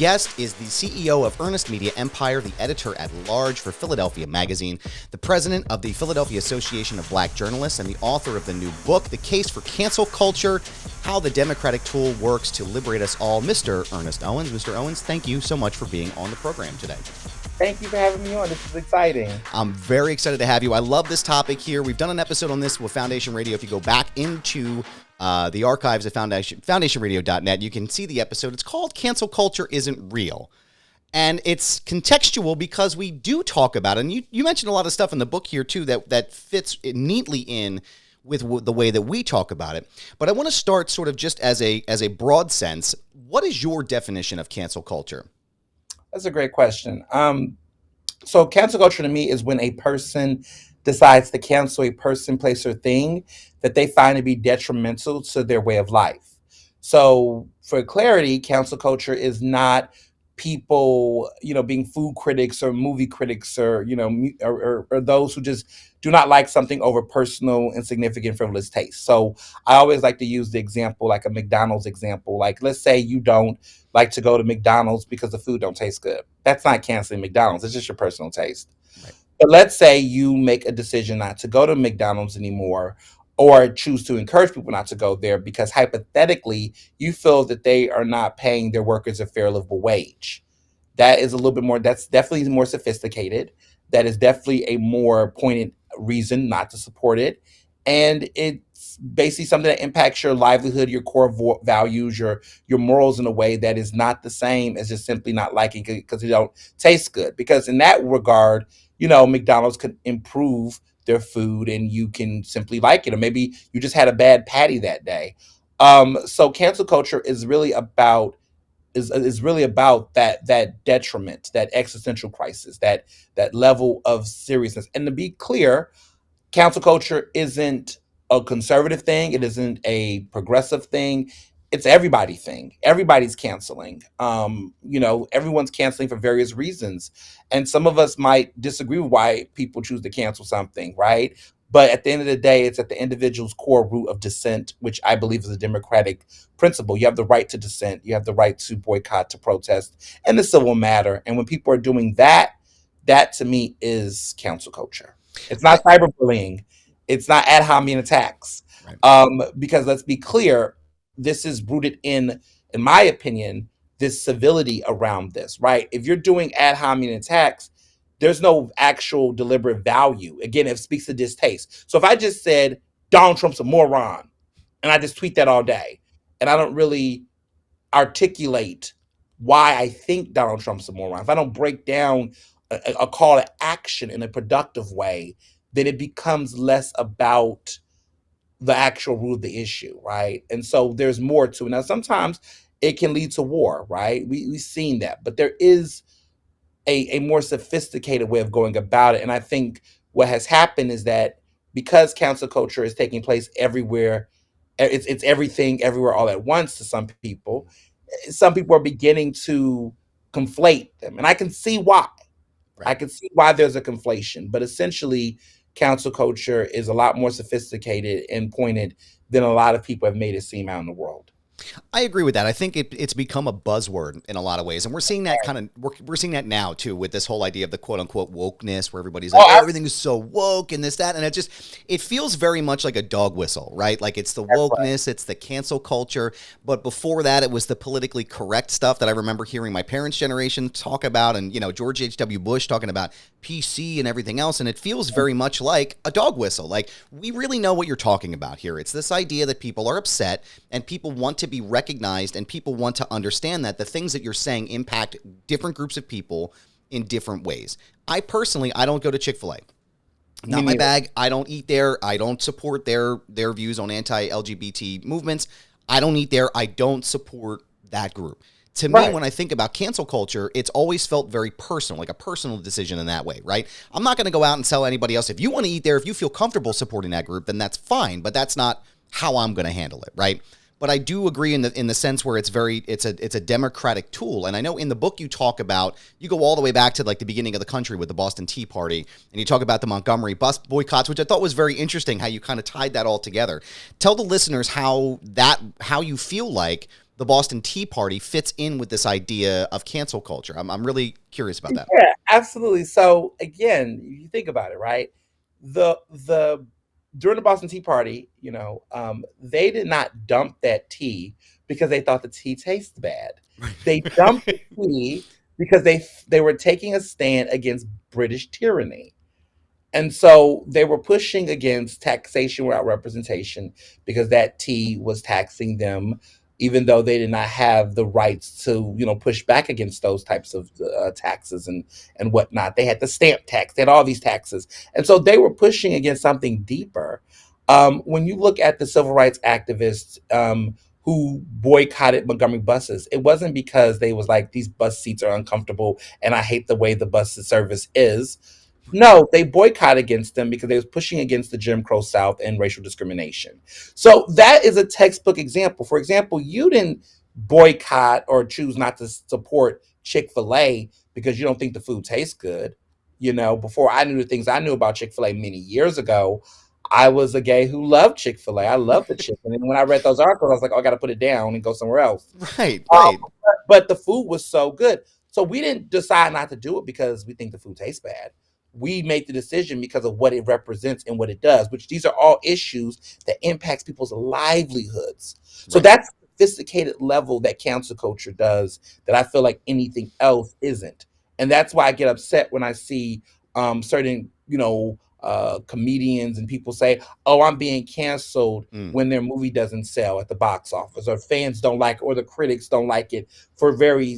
guest is the CEO of Ernest Media Empire, the editor-at-large for Philadelphia Magazine, the president of the Philadelphia Association of Black Journalists, and the author of the new book, The Case for Cancel Culture, How the Democratic Tool Works to Liberate Us All, Mr. Ernest Owens. Mr. Owens, thank you so much for being on the program today. Thank you for having me on. This is exciting. I'm very excited to have you. I love this topic here. We've done an episode on this with Foundation Radio. If you go back into the archives at foundationradio.net, you can see the episode. It's called Cancel Culture Isn't Real. And it's contextual because we do talk about it. And you mentioned a lot of stuff in the book here, too, that fits neatly in with the way that we talk about it. But I want to start sort of just as a broad sense. What is your definition of cancel culture? That's a great question. So cancel culture to me is when a person decides to cancel a person, place, or thing that they find to be detrimental to their way of life. So for clarity, cancel culture is not people, being food critics or movie critics or, or those who just do not like something over personal, insignificant, frivolous taste. So I always like to use the example, like a McDonald's example. Like, let's say you don't like to go to McDonald's because the food don't taste good. That's not canceling McDonald's. It's just your personal taste. Right. But let's say you make a decision not to go to McDonald's anymore, or choose to encourage people not to go there because hypothetically you feel that they are not paying their workers a fair livable wage. That is a little bit more, that's definitely more sophisticated. That is definitely a more pointed reason not to support it. And it's basically something that impacts your livelihood, your core values, your morals in a way that is not the same as just simply not liking it because it don't taste good. Because in that regard, McDonald's could improve their food and you can simply like it, or maybe you just had a bad patty that day. So cancel culture is really about that detriment, that existential crisis, that level of seriousness. And to be clear, cancel culture isn't a conservative thing. It isn't a progressive thing. It's everybody thing. Everybody's canceling. Everyone's canceling for various reasons. And some of us might disagree with why people choose to cancel something, right? But at the end of the day, it's at the individual's core root of dissent, which I believe is a democratic principle. You have the right to dissent. You have the right to boycott, to protest, and the civil matter. And when people are doing that, that to me is cancel culture. It's not cyberbullying. It's not ad hominem attacks. Right. Because let's be clear, this is rooted in my opinion, this civility around this, right? If you're doing ad hominem attacks, there's no actual deliberate value. Again, it speaks to distaste. So if I just said Donald Trump's a moron, and I just tweet that all day, and I don't really articulate why I think Donald Trump's a moron, if I don't break down a call to action in a productive way, then it becomes less about the actual root of the issue, right? And so there's more to it. Now, sometimes it can lead to war, right? We've seen that, but there is a more sophisticated way of going about it. And I think what has happened is that because cancel culture is taking place everywhere, it's everything, everywhere, all at once to some people are beginning to conflate them. And I can see why. Right. I can see why there's a conflation, but essentially cancel culture is a lot more sophisticated and pointed than a lot of people have made it seem out in the world. I agree with that. I think it's become a buzzword in a lot of ways. And we're seeing that we're seeing that now too, with this whole idea of the quote unquote wokeness, where everybody's like, everything is so woke and this, that. And it feels very much like a dog whistle, right? Like it's the wokeness, it's the cancel culture. But before that, it was the politically correct stuff that I remember hearing my parents' generation talk about. And, George H.W. Bush talking about PC and everything else. And it feels very much like a dog whistle. Like, we really know what you're talking about here. It's this idea that people are upset and people want to be recognized and people want to understand that the things that you're saying impact different groups of people in different ways. I don't go to Chick-fil-A. Not my bag. I don't eat there. I don't support their views on anti-LGBT movements. I don't eat there. I don't support that group. To me, when I think about cancel culture, it's always felt very personal, like a personal decision in that way, right? I'm not going to go out and tell anybody else, if you want to eat there, if you feel comfortable supporting that group, then that's fine, but that's not how I'm going to handle it, right? But I do agree in the sense where it's a democratic tool. And I know in the book you talk about, you go all the way back to like the beginning of the country with the Boston Tea Party, and you talk about the Montgomery bus boycotts, which I thought was very interesting, how you kind of tied that all together. Tell the listeners how you feel like the Boston Tea Party fits in with this idea of cancel culture. I'm really curious about that. Yeah, absolutely. So again, you think about it, right? The during the Boston Tea Party, they did not dump that tea because they thought the tea tasted bad. They dumped the tea because they were taking a stand against British tyranny. And so they were pushing against taxation without representation because that tea was taxing them, even though they did not have the rights to, push back against those types of taxes and whatnot. They had the stamp tax, they had all these taxes. And so they were pushing against something deeper. When you look at the civil rights activists, who boycotted Montgomery buses, it wasn't because they was like, these bus seats are uncomfortable and I hate the way the bus service is. No, they boycott against them because they was pushing against the Jim Crow South and racial discrimination. So that is a textbook example. For example, you didn't boycott or choose not to support Chick-fil-A because you don't think the food tastes good. Before I knew the things I knew about Chick-fil-A many years ago, I was a gay who loved Chick-fil-A. I loved the chicken. And when I read those articles, I was like, oh, I got to put it down and go somewhere else. Right, Um, right. but the food was so good. So we didn't decide not to do it because we think the food tastes bad. We made the decision because of what it represents and what it does, which these are all issues that impacts people's livelihoods. So Right. that's a sophisticated level that cancel culture does that I feel like anything else isn't. And that's why I get upset when I see certain, comedians and people say, oh, I'm being canceled Mm. when their movie doesn't sell at the box office, or fans don't like it, or the critics don't like it for very,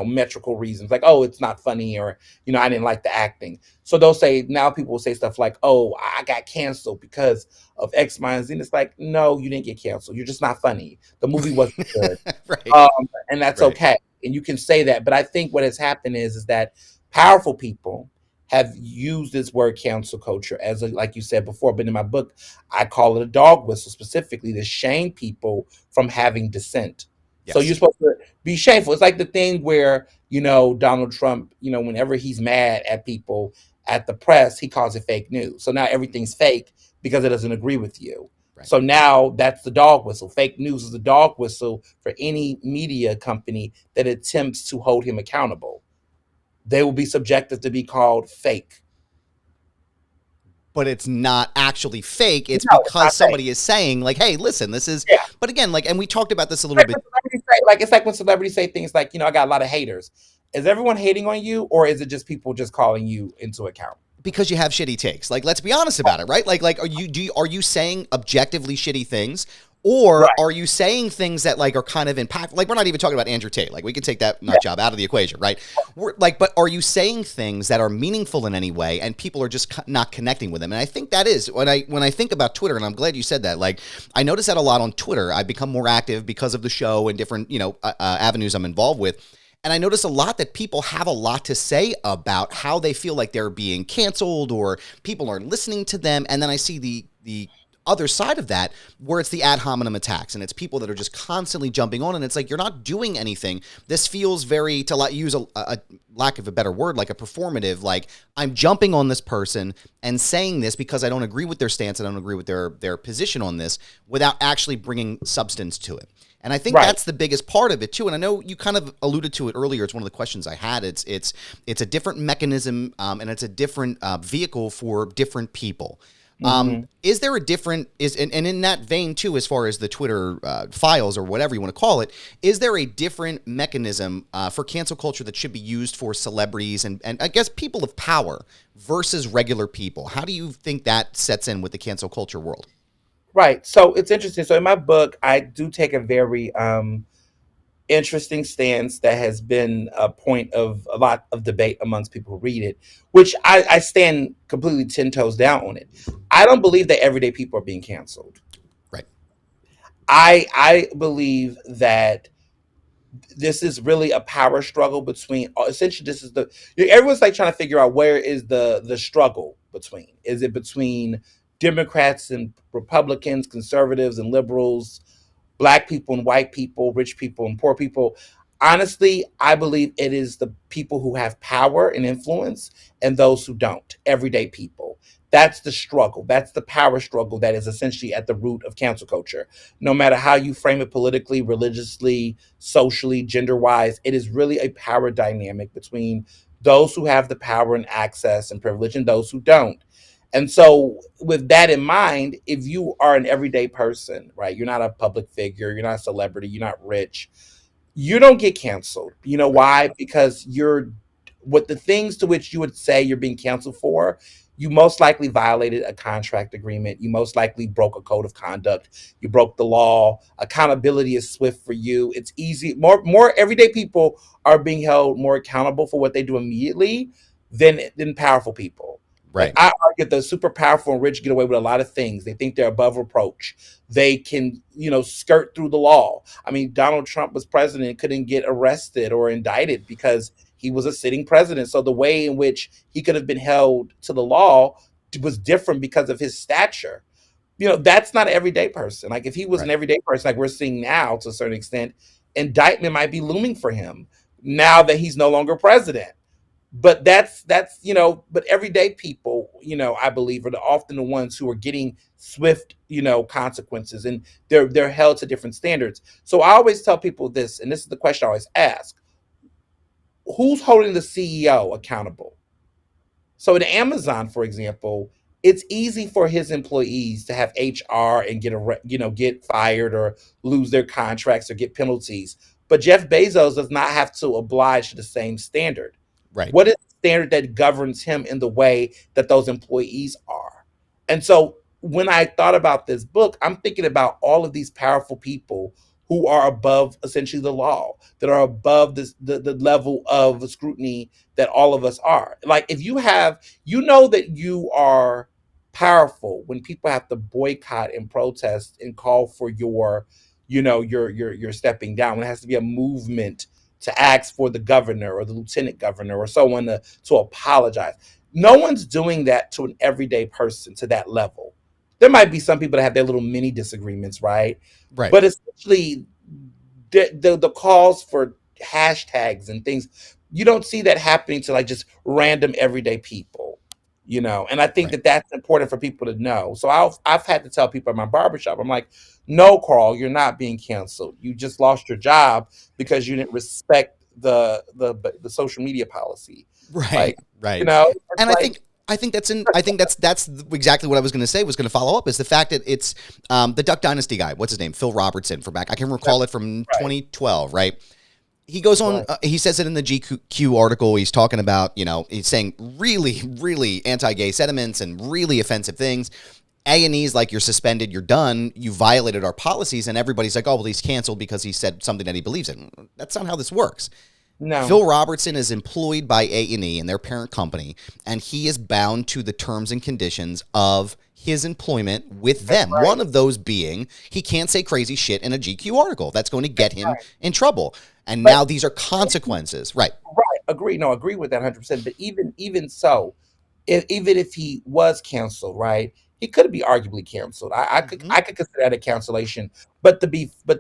metrical reasons, like, oh, it's not funny, or I didn't like the acting. So they'll say, now people will say stuff like, oh, I got canceled because of X, Y, and Z. And it's like, no, you didn't get canceled, you're just not funny, the movie wasn't good. Right. And that's Right. okay, and you can say that. But I think what has happened is that powerful people have used this word cancel culture as like you said before, but in my book I call it a dog whistle, specifically to shame people from having dissent. So you're Yes. supposed to be shameful. It's like the thing where, Donald Trump, whenever he's mad at people at the press, he calls it fake news. So now everything's fake because it doesn't agree with you. Right. So now that's the dog whistle. Fake news is the dog whistle for any media company that attempts to hold him accountable. They will be subjected to be called fake. But it's not actually fake. It's No, it's because not fake. somebody is saying, like, hey, listen, this is, Yeah. but again, like, and we talked about this a little Like bit. when celebrities say, it's like when celebrities say things like, I got a lot of haters. Is everyone hating on you, or is it just people just calling you into account? Because you have shitty takes. Like, let's be honest about it, right? Like, are you saying objectively shitty things, or Right. are you saying things that like are kind of impactful? Like, we're not even talking about Andrew Tate. Like, we can take that nut job out of the equation, right? We're like, but are you saying things that are meaningful in any way, and people are just not connecting with them? And I think that is when I think about Twitter, and I'm glad you said that. Like, I notice that a lot on Twitter. I've become more active because of the show and different avenues I'm involved with. And I notice a lot that people have a lot to say about how they feel like they're being canceled or people aren't listening to them. And then I see the other side of that where it's the ad hominem attacks and it's people that are just constantly jumping on. And it's like, you're not doing anything. This feels very, to use a lack of a better word, like a performative, like I'm jumping on this person and saying this because I don't agree with their stance. I don't agree with their position on this without actually bringing substance to it. And I think Right. that's the biggest part of it too. And I know you kind of alluded to it earlier. It's one of the questions I had. It's a different mechanism, and it's a different vehicle for different people. Mm-hmm. Is there a different and in that vein too, as far as the Twitter files or whatever you want to call it, is there a different mechanism for cancel culture that should be used for celebrities and I guess people of power versus regular people? How do you think that sets in with the cancel culture world? Right. So it's interesting. So in my book, I do take a very interesting stance that has been a point of a lot of debate amongst people who read it, which I stand completely 10 toes down on it. I don't believe that everyday people are being canceled. Right. I believe that this is really a power struggle between, essentially this is everyone's like trying to figure out where is the struggle between. Is it between Democrats and Republicans, conservatives and liberals, black people and white people, rich people and poor people? Honestly, I believe it is the people who have power and influence and those who don't, everyday people. That's the struggle. That's the power struggle that is essentially at the root of cancel culture. No matter how you frame it politically, religiously, socially, gender wise, it is really a power dynamic between those who have the power and access and privilege and those who don't. And so, with that in mind, if you are an everyday person, right, you're not a public figure, you're not a celebrity, you're not rich, you don't get canceled. You know Right. why? Because you're what the things to which you would say you're being canceled for, you most likely violated a contract agreement. You most likely broke a code of conduct. You broke the law. Accountability is swift for you. It's easy. More everyday people are being held more accountable for what they do immediately than powerful people. Like Right. I argue the super powerful and rich get away with a lot of things. They think they're above reproach. They can, skirt through the law. I mean, Donald Trump was president and couldn't get arrested or indicted because he was a sitting president. So the way in which he could have been held to the law was different because of his stature. That's not an everyday person. Like if he was an Right. everyday person, like we're seeing now to a certain extent, indictment might be looming for him now that he's no longer president. But but everyday people, I believe are often the ones who are getting swift, consequences, and they're held to different standards. So I always tell people this, and this is the question I always ask: who's holding the CEO accountable? So at Amazon, for example, it's easy for his employees to have HR and get fired or lose their contracts or get penalties. But Jeff Bezos does not have to oblige to the same standard. Right. What is the standard that governs him in the way that those employees are? And so when I thought about this book, I'm thinking about all of these powerful people who are above essentially the law, that are above the level of scrutiny that all of us are. Like if you have, that you are powerful when people have to boycott and protest and call for your stepping down. When it has to be a movement to ask for the governor or the lieutenant governor or someone to apologize. No one's doing that to an everyday person to that level. There might be some people that have their little mini disagreements, right? Right. But essentially, the calls for hashtags and things, you don't see that happening to like just random everyday people, And I think Right. that that's important for people to know. So I've had to tell people at my barbershop, I'm like, no, Carl, you're not being canceled. You just lost your job because you didn't respect the social media policy. Like, Right. Right. it's And like I think that's exactly what I was going to say, was going to follow up, is the fact that it's the Duck Dynasty guy. What's his name? Phil Robertson, from back. I can recall it from right, 2012, right? He goes on, right, he says it in the GQ article. He's talking about, he's saying really, really anti-gay sentiments and really offensive things. A&E's like, you're suspended, you're done, you violated our policies, and everybody's like, oh, well, he's canceled because he said something that he believes in. That's not how this works. no, Phil Robertson is employed by A&E and their parent company, and he is bound to the terms and conditions of his employment with that's them. right, One of those being he can't say crazy shit in a GQ article. That's going to get him right. in trouble. And But now these are consequences. Right. right, agree. No, agree with that 100%. But even so, even if he was canceled, right, he could be arguably canceled. I could Hmm. I could consider that a cancellation. But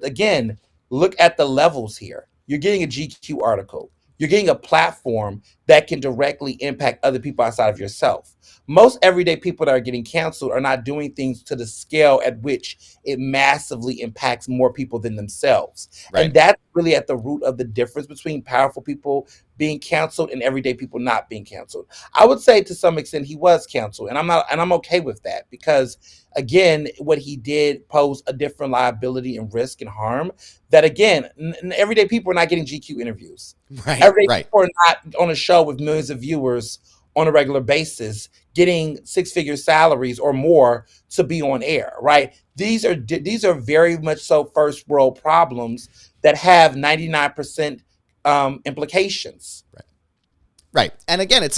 again, look at the levels here. You're getting a GQ article. You're getting a platform that can directly impact other people outside of yourself. Most everyday people that are getting canceled are not doing things to the scale at which it massively impacts more people than themselves. Right. And that's really at the root of the difference between powerful people being canceled and everyday people not being canceled. I would say to some extent he was canceled, and I'm okay with that because again, what he did posed a different liability and risk and harm that again, everyday people are not getting GQ interviews. Right. Everyday Right. people are not on a show with millions of viewers on a regular basis getting six-figure salaries or more to be on air, right? These are very much so first world problems that have 99% implications. Right. Right. And again, it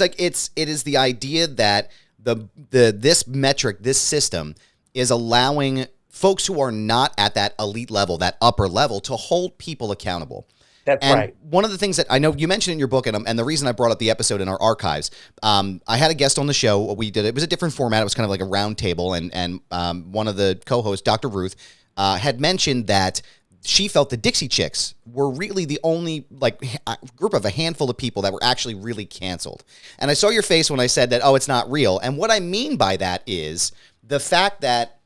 is the idea that the this metric, this system, is allowing folks who are not at that elite level, that upper level, to hold people accountable. That's And right. one of the things that I know you mentioned in your book, and the reason I brought up the episode in our archives, I had a guest on the show. We did, it was a different format. It was kind of like a round table, and one of the co-hosts, Dr. Ruth, had mentioned that she felt the Dixie Chicks were really the only like group of a handful of people that were actually really canceled. And I saw your face when I said that, oh, it's not real. And what I mean by that is the fact that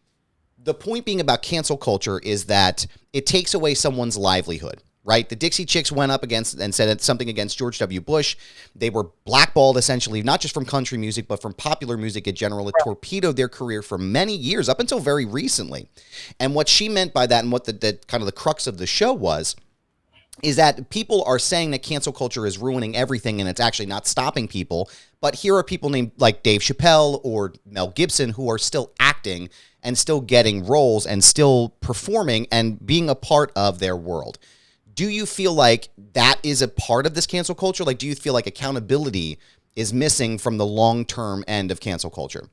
the point being about cancel culture is that it takes away someone's livelihood, right? The Dixie Chicks went up against and said something against George W. Bush. They were blackballed essentially, not just from country music, but from popular music in general. It torpedoed their career for many years, up until very recently. And what she meant by that, and what the kind of the crux of the show was, is that people are saying that cancel culture is ruining everything and it's actually not stopping people. But here are people named like Dave Chappelle or Mel Gibson who are still acting and still getting roles and still performing and being a part of their world. Do you feel like that is a part of this cancel culture? Like, do you feel like accountability is missing from the long-term end of cancel culture?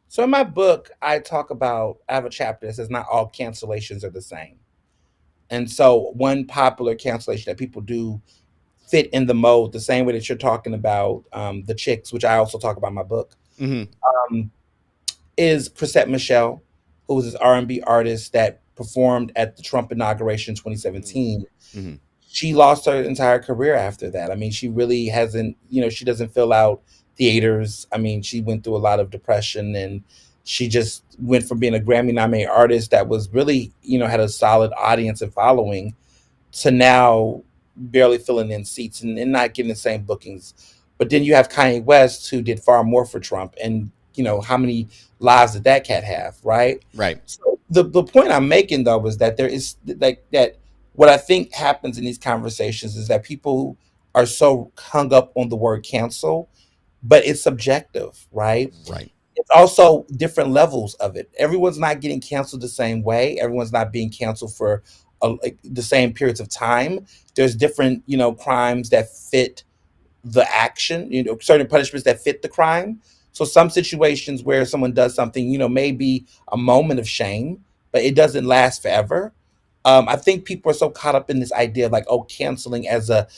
So in my book, I have a chapter that says not all cancellations are the same. And so one popular cancellation that people do fit in the mode, the same way that you're talking about the chicks, which I also talk about in my book, um, is Chrisette Michele, who was this R&B artist that performed at the Trump inauguration in 2017. Mm-hmm. She lost her entire career after that. I mean, she really hasn't, she doesn't fill out theaters. I mean, she went through a lot of depression, and she just went from being a Grammy nominated artist that was really, had a solid audience and following, to now barely filling in seats and not getting the same bookings. But then you have Kanye West, who did far more for Trump, and how many lives did that cat have, right? Right. So the point I'm making though is that there is like that. What I think happens in these conversations is that people are so hung up on the word cancel, but it's subjective, right? Right. It's also different levels of it. Everyone's not getting canceled the same way. Everyone's not being canceled for the same periods of time. There's different, crimes that fit the action, certain punishments that fit the crime. So some situations where someone does something, may be a moment of shame, but it doesn't last forever. I think people are so caught up in this idea of like, oh, canceling as a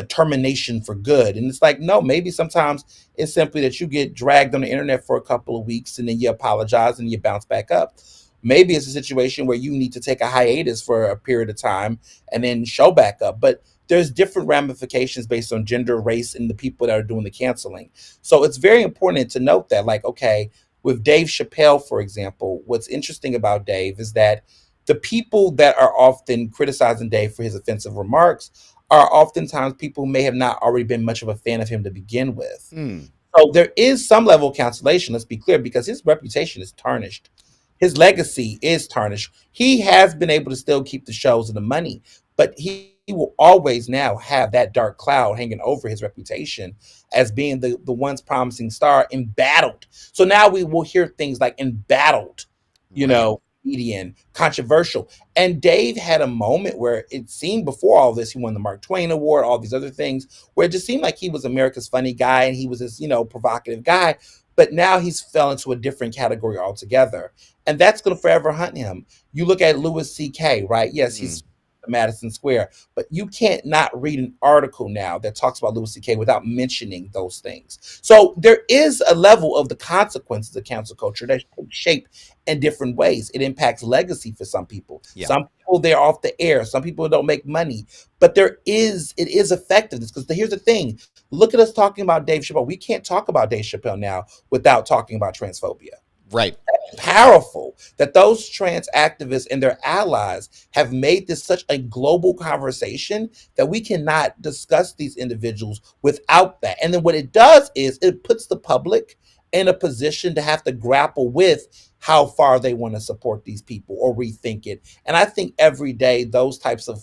termination for good. And it's like, no, maybe sometimes it's simply that you get dragged on the internet for a couple of weeks and then you apologize and you bounce back up. Maybe it's a situation where you need to take a hiatus for a period of time and then show back up. But there's different ramifications based on gender, race, and the people that are doing the canceling. So it's very important to note that, like, okay, with Dave Chappelle, for example, what's interesting about Dave is that the people that are often criticizing Dave for his offensive remarks are oftentimes people who may have not already been much of a fan of him to begin with. So there is some level of cancellation, let's be clear, because his reputation is tarnished. His legacy is tarnished. He has been able to still keep the shows and the money, but he will always now have that dark cloud hanging over his reputation as being the once promising star, embattled. So now we will hear things like embattled, comedian, controversial. And Dave had a moment where it seemed before all this, he won the Mark Twain Award, all these other things, where it just seemed like he was America's funny guy and he was this, provocative guy. But now he's fell into a different category altogether. And that's going to forever hunt him. You look at Louis C.K., right? Yes, he's Madison Square, but you can't not read an article now that talks about Louis C.K. without mentioning those things. So there is a level of the consequences of cancel culture that take shape in different ways. It impacts legacy for some people. Yeah. Some people, they're off the air. Some people don't make money, but it is effectiveness. Because here's the thing: look at us talking about Dave Chappelle. We can't talk about Dave Chappelle now without talking about transphobia. Right. That's powerful that those trans activists and their allies have made this such a global conversation that we cannot discuss these individuals without that. And then what it does is it puts the public in a position to have to grapple with how far they want to support these people or rethink it. And I think every day those types of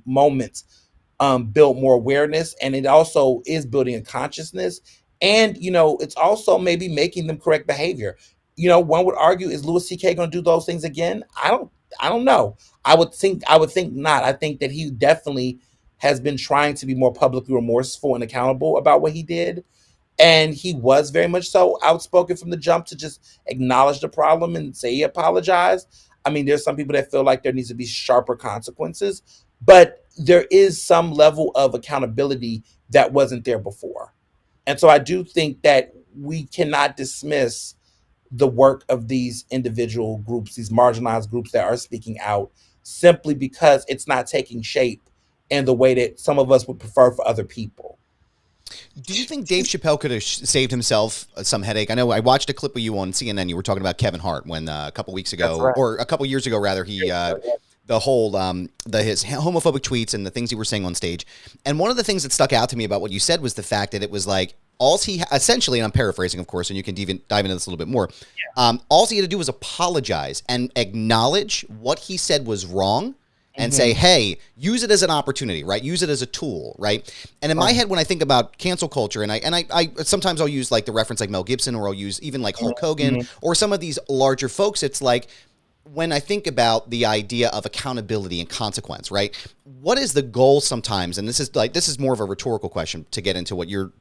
moments build more awareness, and it also is building a consciousness. And, it's also maybe making them correct behavior. One would argue, is Louis C.K. going to do those things again? I don't know. I would think not. I think that he definitely has been trying to be more publicly remorseful and accountable about what he did. And he was very much so outspoken from the jump to just acknowledge the problem and say he apologized. I mean, there's some people that feel like there needs to be sharper consequences, but there is some level of accountability that wasn't there before. And so I do think that we cannot dismiss the work of these individual groups, these marginalized groups that are speaking out, simply because it's not taking shape in the way that some of us would prefer for other people. Do you think Dave Chappelle could have saved himself some headache? I know I watched a clip of you on CNN. You were talking about Kevin Hart when a couple weeks That's ago, right. or a couple years ago rather, he the whole his homophobic tweets and the things he was saying on stage. And one of the things that stuck out to me about what you said was the fact that it was like all he essentially, and I'm paraphrasing, of course, and you can dive into this a little bit more. All he had to do was apologize and acknowledge what he said was wrong and say, hey, use it as an opportunity, right? Use it as a tool, right? And in my head, when I think about cancel culture, and I sometimes I'll use like the reference like Mel Gibson, or I'll use even like Hulk Hogan, or some of these larger folks, it's like, when I think about the idea of accountability and consequence, right? What is the goal sometimes? And this is more of a rhetorical question to get into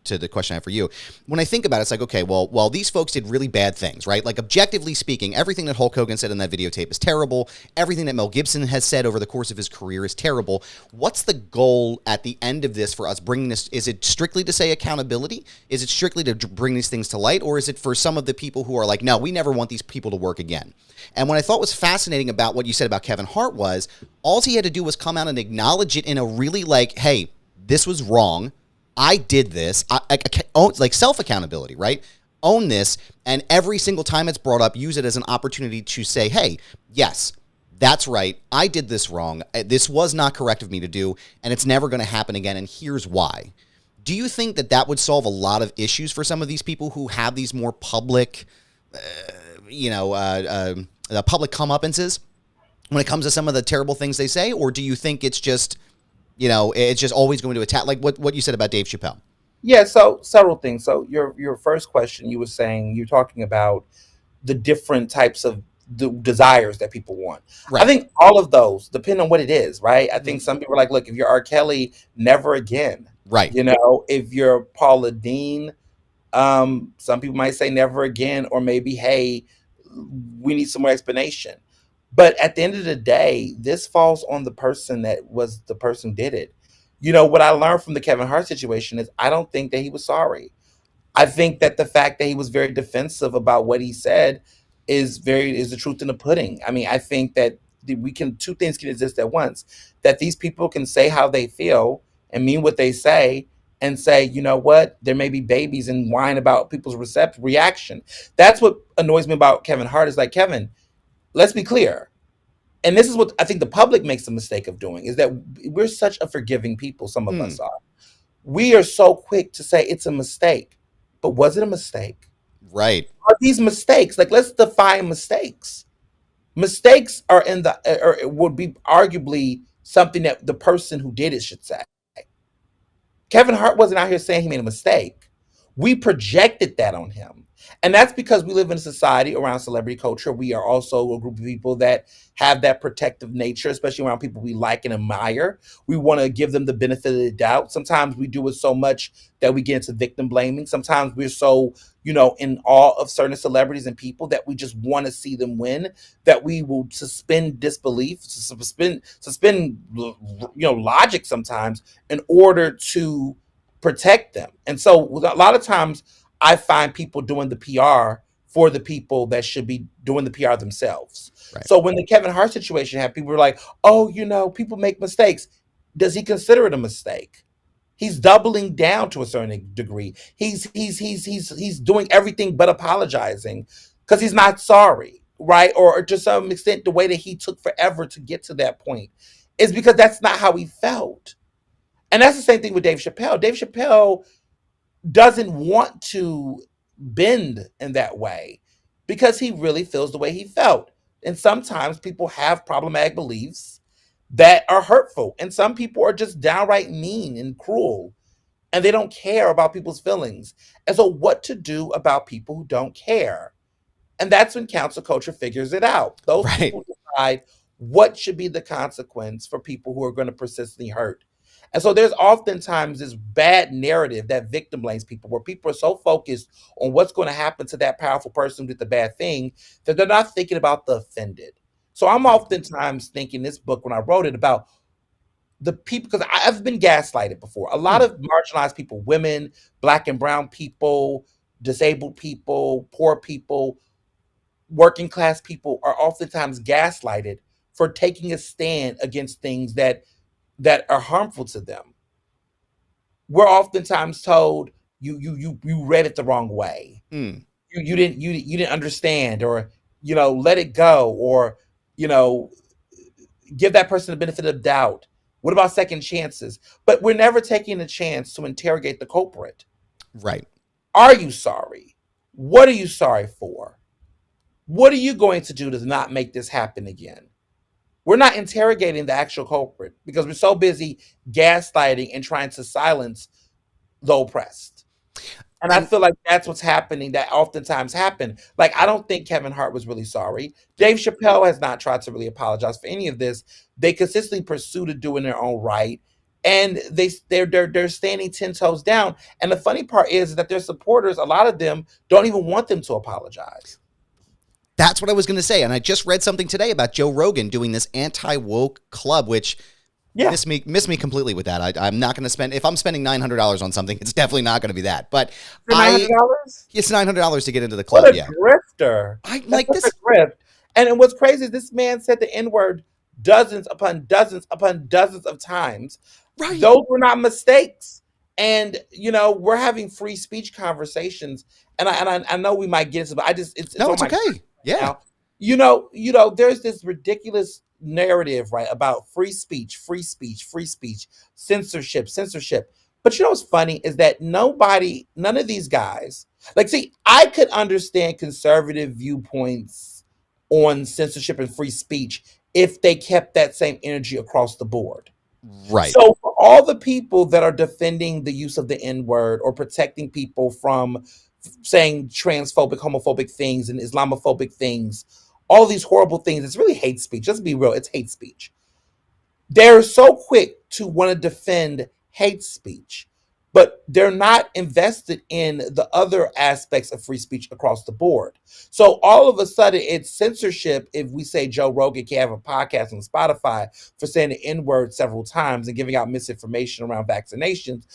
the question I have for you. When I think about it, it's like, okay, well, these folks did really bad things, right? Like objectively speaking, everything that Hulk Hogan said in that videotape is terrible. Everything that Mel Gibson has said over the course of his career is terrible. What's the goal at the end of this for us bringing this? Is it strictly to say accountability? Is it strictly to bring these things to light? Or is it for some of the people who are like, no, we never want these people to work again? And what I thought was fascinating about what you said about Kevin Hart was all he had to do was come out and acknowledge it in a really like, hey, this was wrong. I did this. Like self-accountability, right? Own this. And every single time it's brought up, use it as an opportunity to say, hey, yes, that's right. I did this wrong. This was not correct of me to do, and it's never going to happen again. And here's why. Do you think that would solve a lot of issues for some of these people who have these more public the public comeuppances when it comes to some of the terrible things they say? Or do you think it's just, it's just always going to attack, like what you said about Dave Chappelle? Yeah, so several things. So your first question, you were saying, you're talking about the different types of desires that people want. I Right. think all of those depend on what it is, right? I think Mhm. some people are like, look, if you're R. Kelly, never again. Right. If you're Paula Dean, some people might say never again, or maybe, hey, we need some more explanation. But at the end of the day, this falls on the person that was the person who did it. What I learned from the Kevin Hart situation is I don't think that he was sorry. I think that the fact that he was very defensive about what he said is the truth in the pudding. I mean, I think that two things can exist at once. That these people can say how they feel and mean what they say, and say, you know what, there may be babies and whine about people's reaction. That's what annoys me about Kevin Hart. Is like, Kevin, let's be clear. And this is what I think the public makes the mistake of doing, is that we're such a forgiving people. Some of us are. We are so quick to say it's a mistake. But was it a mistake? Right. Are these mistakes? Like, let's define mistakes. Mistakes are or it would be arguably something that the person who did it should say. Kevin Hart wasn't out here saying he made a mistake. We projected that on him. And that's because we live in a society around celebrity culture. We are also a group of people that have that protective nature, especially around people we like and admire. We want to give them the benefit of the doubt. Sometimes we do it so much that we get into victim blaming. Sometimes we're so, in awe of certain celebrities and people that we just want to see them win, that we will suspend disbelief, suspend logic sometimes in order to protect them. And so a lot of times I find people doing the PR for the people that should be doing the PR themselves. Right. So when the Kevin Hart situation happened, people were like, oh, people make mistakes. Does he consider it a mistake? He's doubling down to a certain degree. He's doing everything but apologizing because he's not sorry, right? Or to some extent, the way that he took forever to get to that point is because that's not how he felt. And that's the same thing with Dave Chappelle. Dave Chappelle doesn't want to bend in that way because he really feels the way he felt. And sometimes people have problematic beliefs that are hurtful, and some people are just downright mean and cruel, and they don't care about people's feelings. And so, what to do about people who don't care? And that's when council culture figures it out. Those Right. people decide what should be the consequence for people who are going to persistently hurt. And so there's oftentimes this bad narrative that victim blames people, where people are so focused on what's going to happen to that powerful person who did the bad thing that they're not thinking about the offended. So I'm Right. oftentimes thinking this book, when I wrote it, about the people, because I've been gaslighted before. A lot Hmm. of marginalized people, women, black and brown people, disabled people, poor people, working class people, are oftentimes gaslighted for taking a stand against things that are harmful to them. We're oftentimes told you read it the wrong way. Mm. You didn't understand, or let it go, or you know give that person the benefit of doubt. What about second chances? But we're never taking a chance to interrogate the culprit. Right. Are you sorry? What are you sorry for? What are you going to do to not make this happen again? We're not interrogating the actual culprit because we're so busy gaslighting and trying to silence the oppressed. And I feel like that's what's happening, that oftentimes happen. Like, I don't think Kevin Hart was really sorry. Dave Chappelle has not tried to really apologize for any of this. They consistently pursue to doing their own right. And they're standing 10 toes down. And the funny part is that their supporters, a lot of them, don't even want them to apologize. That's what I was going to say. And I just read something today about Joe Rogan doing this anti-woke club, which miss me completely with that. I'm not going to spend, if I'm spending $900 on something, it's definitely not going to be that. But $900? It's $900 to get into the club. What a grifter. I like this. A grift. And what's crazy is this man said the N-word dozens upon dozens upon dozens of times. Right. Those were not mistakes. And we're having free speech conversations. And I know we might get into, but it's okay. Yeah. Now, there's this ridiculous narrative, right, about free speech, censorship. But what's funny is that none of these guys, I could understand conservative viewpoints on censorship and free speech if they kept that same energy across the board. Right. So for all the people that are defending the use of the N-word or protecting people from saying transphobic, homophobic things and Islamophobic things, all these horrible things, it's really hate speech. Let's be real, it's hate speech. They're so quick to want to defend hate speech, but they're not invested in the other aspects of free speech across the board. So all of a sudden, it's censorship if we say Joe Rogan can't have a podcast on Spotify for saying the N-word several times and giving out misinformation around vaccinations.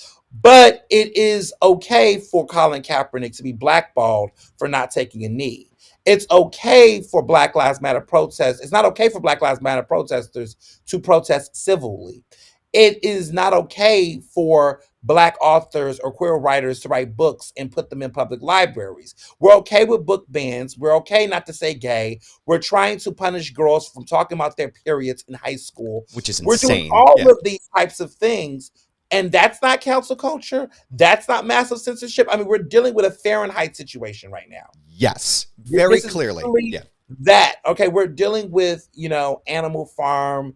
But it is okay for Colin Kaepernick to be blackballed for not taking a knee. It's okay for Black Lives Matter protests. It's not okay for Black Lives Matter protesters to protest civilly. It is not okay for Black authors or queer writers to write books and put them in public libraries. We're okay with book bans. We're okay not to say gay. We're trying to punish girls from talking about their periods in high school. Which is insane. We're doing all of these types of things. And that's not cancel culture. That's not massive censorship. I mean, we're dealing with a Fahrenheit situation right now. Yes, very clearly. Yeah. That, okay, we're dealing with, Animal Farm,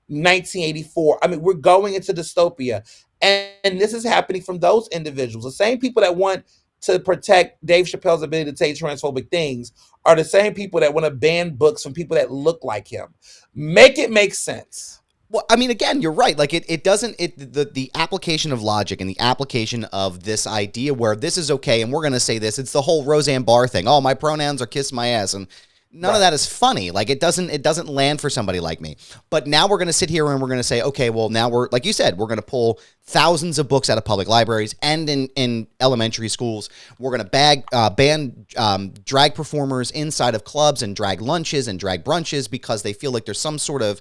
1984. I mean, we're going into dystopia. And this is happening from those individuals. The same people that want to protect Dave Chappelle's ability to say transphobic things are the same people that want to ban books from people that look like him. Make it make sense. Well, I mean, again, you're right. Like the application of logic and the application of this idea where this is okay and we're going to say this. It's the whole Roseanne Barr thing. Oh, my pronouns are kiss my ass. And none of that is funny. Like it doesn't land for somebody like me. But now we're going to sit here and we're going to say, okay, well, now we're, like you said, we're going to pull thousands of books out of public libraries and in elementary schools. We're going to ban drag performers inside of clubs and drag lunches and drag brunches because they feel like there's some sort of,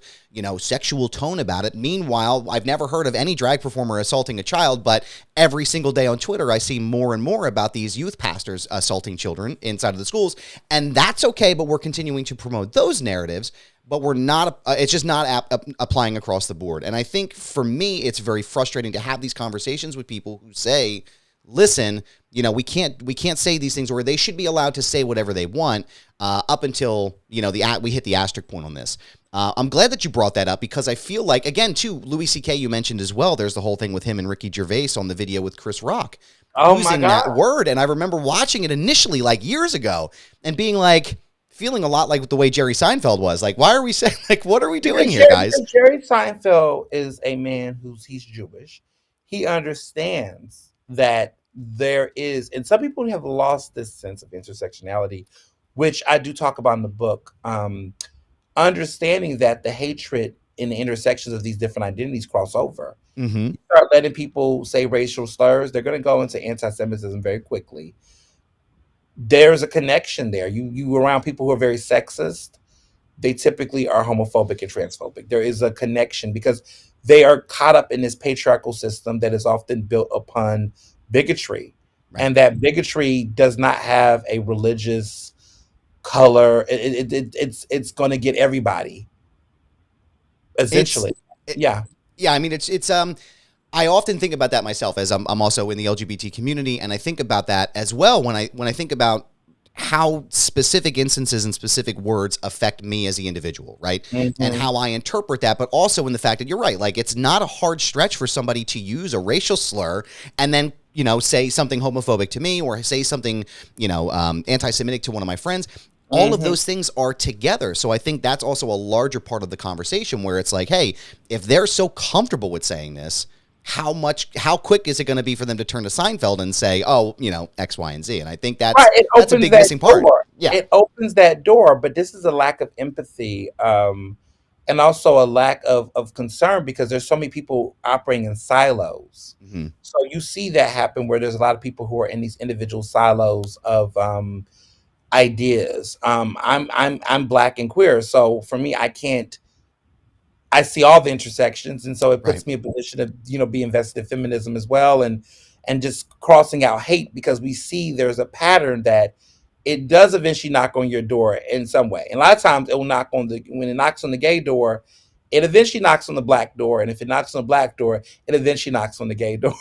sexual tone about it. Meanwhile, I've never heard of any drag performer assaulting a child, but every single day on Twitter, I see more and more about these youth pastors assaulting children inside of the schools. And that's okay, but we're continuing to promote those narratives. But we're not, it's just not applying across the board. And I think for me, it's very frustrating to have these conversations with people who say, listen, we can't say these things, or they should be allowed to say whatever they want up until, we hit the asterisk point on this. I'm glad that you brought that up because I feel like, again, too, Louis C.K. you mentioned as well. There's the whole thing with him and Ricky Gervais on the video with Chris Rock using that word. And I remember watching it initially like years ago and being like, feeling a lot like the way Jerry Seinfeld was. Like, why are we saying, like, what are we doing here, guys? Jerry Seinfeld is a man he's Jewish. He understands that there is, and some people have lost this sense of intersectionality, which I do talk about in the book, understanding that the hatred in the intersections of these different identities cross over. Mm-hmm. You start letting people say racial slurs, they're going to go into anti-Semitism very quickly. There's a connection there. You around people who are very sexist, they typically are homophobic and transphobic. There is a connection because they are caught up in this patriarchal system that is often built upon bigotry. Right. And that bigotry does not have a religious color. It's going to get everybody It's essentially. it, Yeah. yeah. I mean, it's I often think about that myself as I'm also in the LGBT community, and I think about that as well when I think about how specific instances and specific words affect me as the individual, right? And Hmm. how I interpret that, but also in the fact that you're right. Like, it's not a hard stretch for somebody to use a racial slur and then, say something homophobic to me or say something, anti-Semitic to one of my friends. All of Hmm. those things are together. So I think that's also a larger part of the conversation where it's like, hey, if they're so comfortable with saying this, how quick is it going to be for them to turn to Seinfeld and say, oh, X, Y, and Z? And I think Right. that's It that's a opens big that missing part. door. Yeah. It opens that door, but this is a lack of empathy, and also a lack of concern because there's so many people operating in silos. Hmm. So you see that happen where there's a lot of people who are in these individual silos of ideas. I'm black and queer, so for me, I see all the intersections, and so it Right. puts me in a position to be invested in feminism as well, and just crossing out hate because we see there's a pattern that it does eventually knock on your door in some way. And a lot of times it will knock on the when it knocks on the gay door, it eventually knocks on the black door, and if it knocks on the black door, it eventually knocks on the gay door.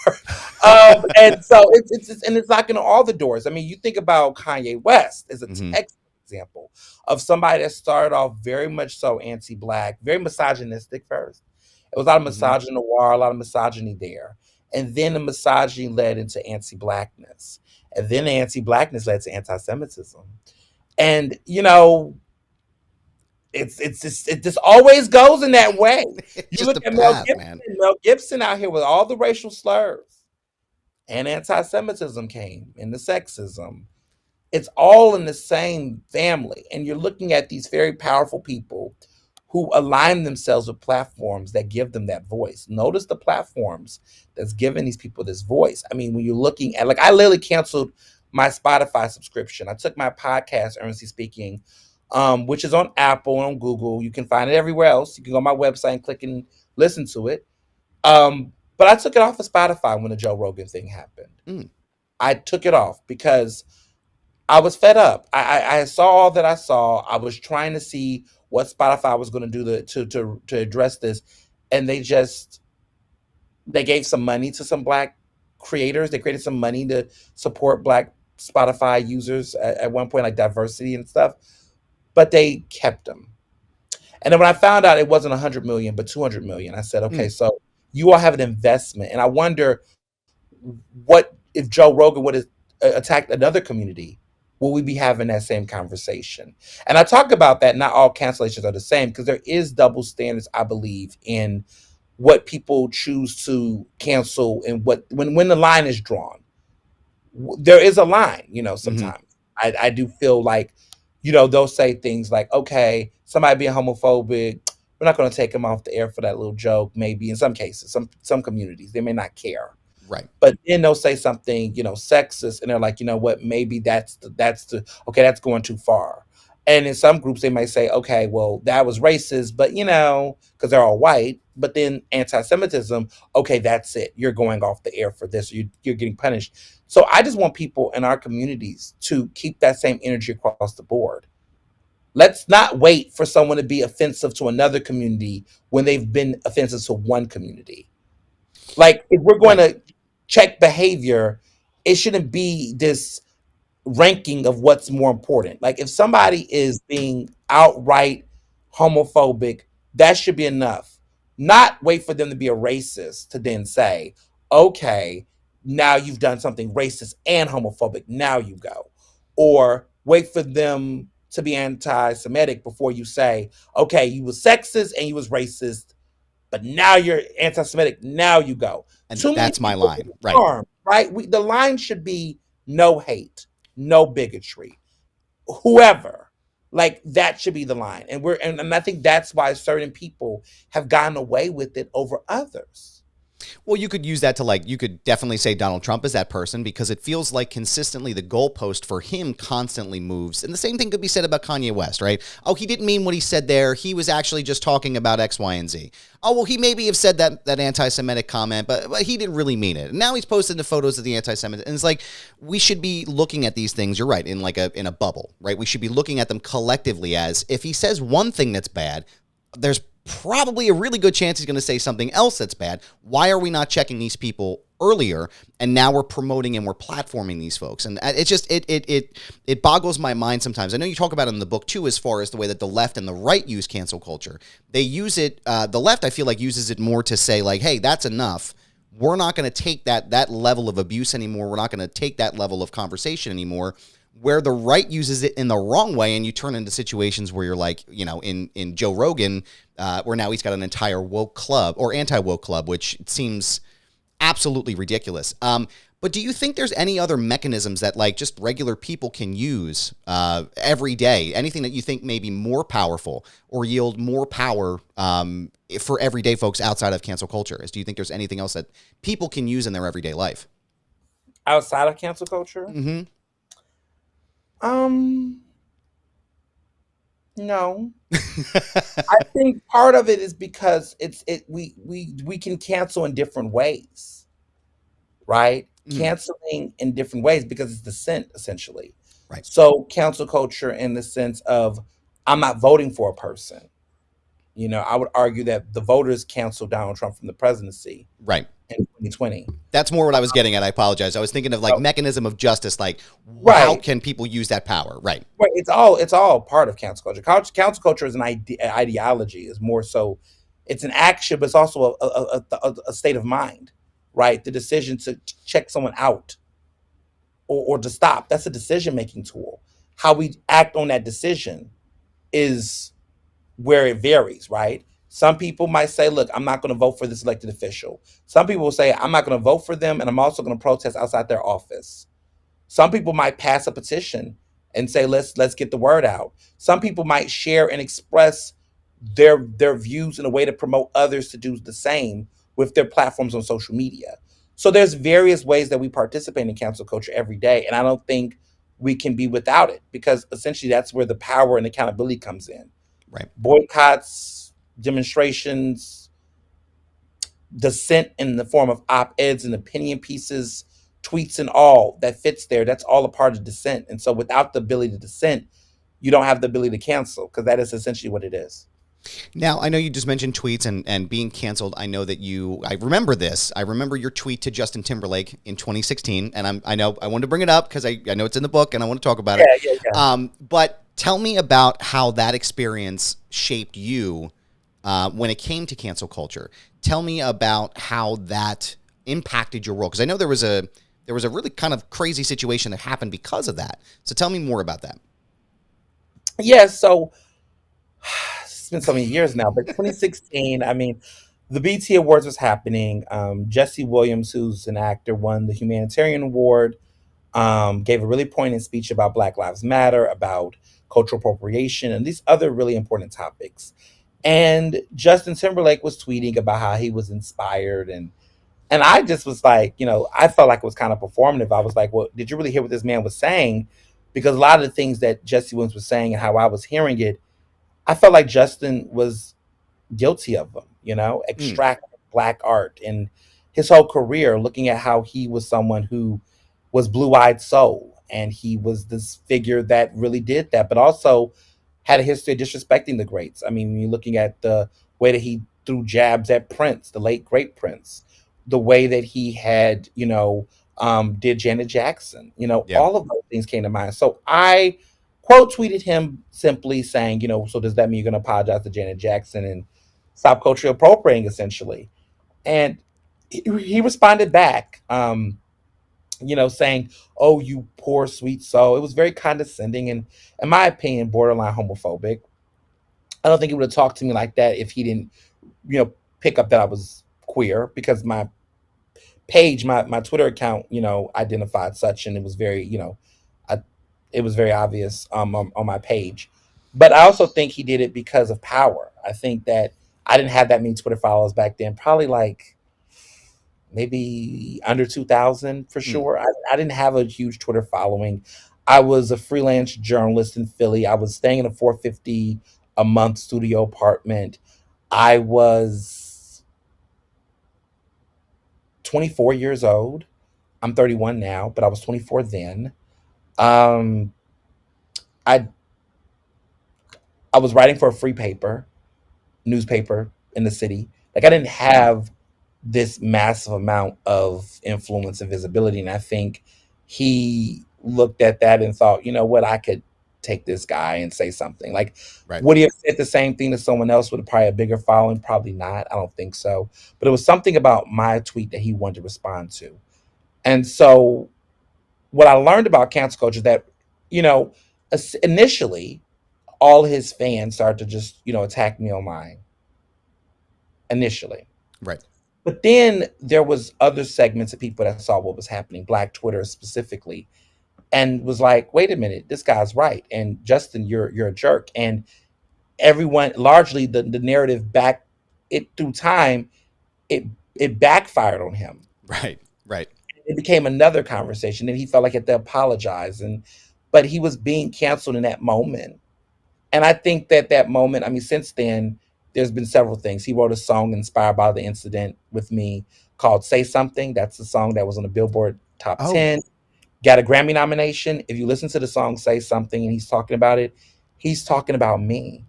And so it's knocking on all the doors. I mean, you think about Kanye West as a Hmm. excellent example of somebody that started off very much so anti-black, very misogynistic first. It was a lot of Hmm. misogyny noir, a lot of misogyny there. And then the misogyny led into anti-blackness. And then the anti-blackness led to anti-Semitism. And it just always goes in that way. It's You just look a at Mel path, Gibson, man. Mel Gibson out here with all the racial slurs and anti-Semitism came and the sexism. It's all in the same family. And you're looking at these very powerful people who align themselves with platforms that give them that voice. Notice the platforms that's giving these people this voice. I mean, when you're looking at, like, I literally canceled my Spotify subscription. I took my podcast, Earnestly Speaking, which is on Apple and on Google. You can find it everywhere else. You can go on my website and click and listen to it. But I took it off of Spotify when the Joe Rogan thing happened. Mm. I took it off because I was fed up. I saw all that I saw. I was trying to see what Spotify was going to do to address this, and they gave some money to some black creators. They created some money to support black Spotify users at one point, like diversity and stuff. But they kept them. And then when I found out it wasn't 100 million, but 200 million, I said, okay, Mm. so you all have an investment, and I wonder what if Joe Rogan would have attacked another community, will we be having that same conversation? And I talk about that. Not all cancellations are the same because there is double standards, I believe, in what people choose to cancel and when the line is drawn. There is a line, Hmm. sometimes. I do feel like, they'll say things like, okay, somebody being homophobic, we're not going to take them off the air for that little joke. Maybe in some cases, some communities, they may not care, Right. but then they'll say something, sexist, and they're like, you know what, maybe that's the okay, that's going too far. And in some groups, they might say, okay, well, that was racist, but because they're all white. But then anti-Semitism, okay, that's it. You're going off the air for this. You're getting punished. So I just want people in our communities to keep that same energy across the board. Let's not wait for someone to be offensive to another community when they've been offensive to one community. Like, if we're going Right. to check behavior, it shouldn't be this ranking of what's more important. Like, if somebody is being outright homophobic, that should be enough. Not wait for them to be a racist to then say, okay, now you've done something racist and homophobic. Now you go. Or wait for them to be anti-Semitic before you say, okay, you was sexist and you was racist, but now you're anti-Semitic. Now you go. And Too many that's my people line. get Right. harmed, right? The line should be no hate, no bigotry, whoever. Like, that should be the line, and I think that's why certain people have gotten away with it over others. Well, you could use that to like, you could definitely say Donald Trump is that person because it feels like consistently the goalpost for him constantly moves. And the same thing could be said about Kanye West, right? Oh, he didn't mean what he said there. He was actually just talking about X, Y, and Z. Oh, well, he maybe have said that anti-Semitic comment, but he didn't really mean it. And now he's posting the photos of the anti-Semitic. And it's like, we should be looking at these things, you're right, in like in a bubble, right? We should be looking at them collectively as if he says one thing that's bad, there's probably a really good chance he's going to say something else that's bad. Why are we not checking these people earlier? And now we're promoting and we're platforming these folks. And it's just, it boggles my mind sometimes. I know you talk about it in the book too, as far as the way that the left and the right use cancel culture. They use it, the left, I feel like, uses it more to say like, hey, that's enough. We're not going to take that level of abuse anymore. We're not going to take that level of conversation anymore. Where the right uses it in the wrong way, and you turn into situations where you're like, you know, in Joe Rogan, where now he's got an entire woke club or anti-woke club, which seems absolutely ridiculous. But do you think there's any other mechanisms that like just regular people can use every day? Anything that you think may be more powerful or yield more power for everyday folks outside of cancel culture? Do you think there's anything else that people can use in their everyday life? Outside of cancel culture? Mm-hmm. Um, no. I think part of it is because we can cancel in different ways, right? Mm, Canceling in different ways because it's dissent essentially. right. So cancel culture in the sense of I'm not voting for a person. You know, I would argue that the voters canceled Donald Trump from the presidency Right. in 2020. That's more what I was getting at. I apologize. I was thinking of like So, mechanism of justice. Like, how right. can people use that power? Right. Right. It's all part of cancel culture. Cancel culture is an ideology. Is more so, it's an action, but it's also a state of mind, right? The decision to check someone out or to stop. That's a decision making tool. How we act on that decision is where it varies, right? Some people might say, "Look, I'm not going to vote for this elected official." Some people will say, "I'm not going to vote for them, and I'm also going to protest outside their office." Some people might pass a petition and say, let's get the word out. Some people might share and express their views in a way to promote others to do the same with their platforms on social media. So there's various ways that we participate in cancel culture every day, and I don't think we can be without it because essentially that's where the power and accountability comes in. Right. Boycotts, demonstrations, dissent in the form of op-eds and opinion pieces, tweets and all that fits there. That's all a part of dissent. And so without the ability to dissent, you don't have the ability to cancel because that is essentially what it is. Now, I know you just mentioned tweets and being canceled. I know that I remember this. I remember your tweet to Justin Timberlake in 2016. And I know I wanted to bring it up because I know it's in the book and I want to talk about Yeah, it. yeah, yeah. But tell me about how that experience shaped you when it came to cancel culture. Tell me about how that impacted your role. Because I know there was a really kind of crazy situation that happened because of that. So tell me more about that. Yeah, so it's been so many years now, but 2016, I mean, the BT Awards was happening. Jesse Williams, who's an actor, won the Humanitarian Award, gave a really poignant speech about Black Lives Matter, about cultural appropriation, and these other really important topics. And Justin Timberlake was tweeting about how he was inspired and I just was like, I felt like it was kind of performative. I was like, well, did you really hear what this man was saying? Because a lot of the things that Jesse Williams was saying and how I was hearing it, I felt like Justin was guilty of them, Mm, extract black art and his whole career, looking at how he was someone who was blue-eyed soul and he was this figure that really did that, but also had a history of disrespecting the greats. I mean, when you're looking at the way that he threw jabs at Prince, the late great Prince, the way that he had, did Janet Jackson, yeah. all of those things came to mind. So I quote tweeted him simply saying, so does that mean you're going to apologize to Janet Jackson and stop culturally appropriating essentially? And he responded back, saying, "Oh, you poor sweet soul." It was very condescending and, in my opinion, borderline homophobic. I don't think he would have talked to me like that if he didn't, pick up that I was queer because my page, my Twitter account, identified such, and it was very, I, it was very obvious on my page. But I also think he did it because of power. I think that I didn't have that many Twitter followers back then, probably like maybe under 2,000 for sure. I didn't have a huge Twitter following. I was a freelance journalist in Philly. I was staying in a 450 a month studio apartment. I was 24 years old. I'm 31 now, but I was 24 then. Um, I I was writing for a free newspaper in the city. Like I didn't have this massive amount of influence and visibility. And I think he looked at that and thought, you know what, I could take this guy and say something. Like, Right. would he have said the same thing to someone else with probably a bigger following? Probably not. I don't think so. But it was something about my tweet that he wanted to respond to. And so what I learned about cancel culture is that, you know, initially all his fans started to just, attack me online initially. Right. But then there was other segments of people that saw what was happening, Black Twitter specifically, and was like, wait a minute, this guy's right. And Justin, you're a jerk. And everyone, largely the narrative back it through time, it backfired on him. Right. Right. It became another conversation, and he felt like he had to apologize. But he was being canceled in that moment. And I think that moment, I mean, since then, there's been several things. He wrote a song inspired by the incident with me called Say Something. That's the song that was on the Billboard Top 10. Got a Grammy nomination. If you listen to the song Say Something and he's talking about it, he's talking about me.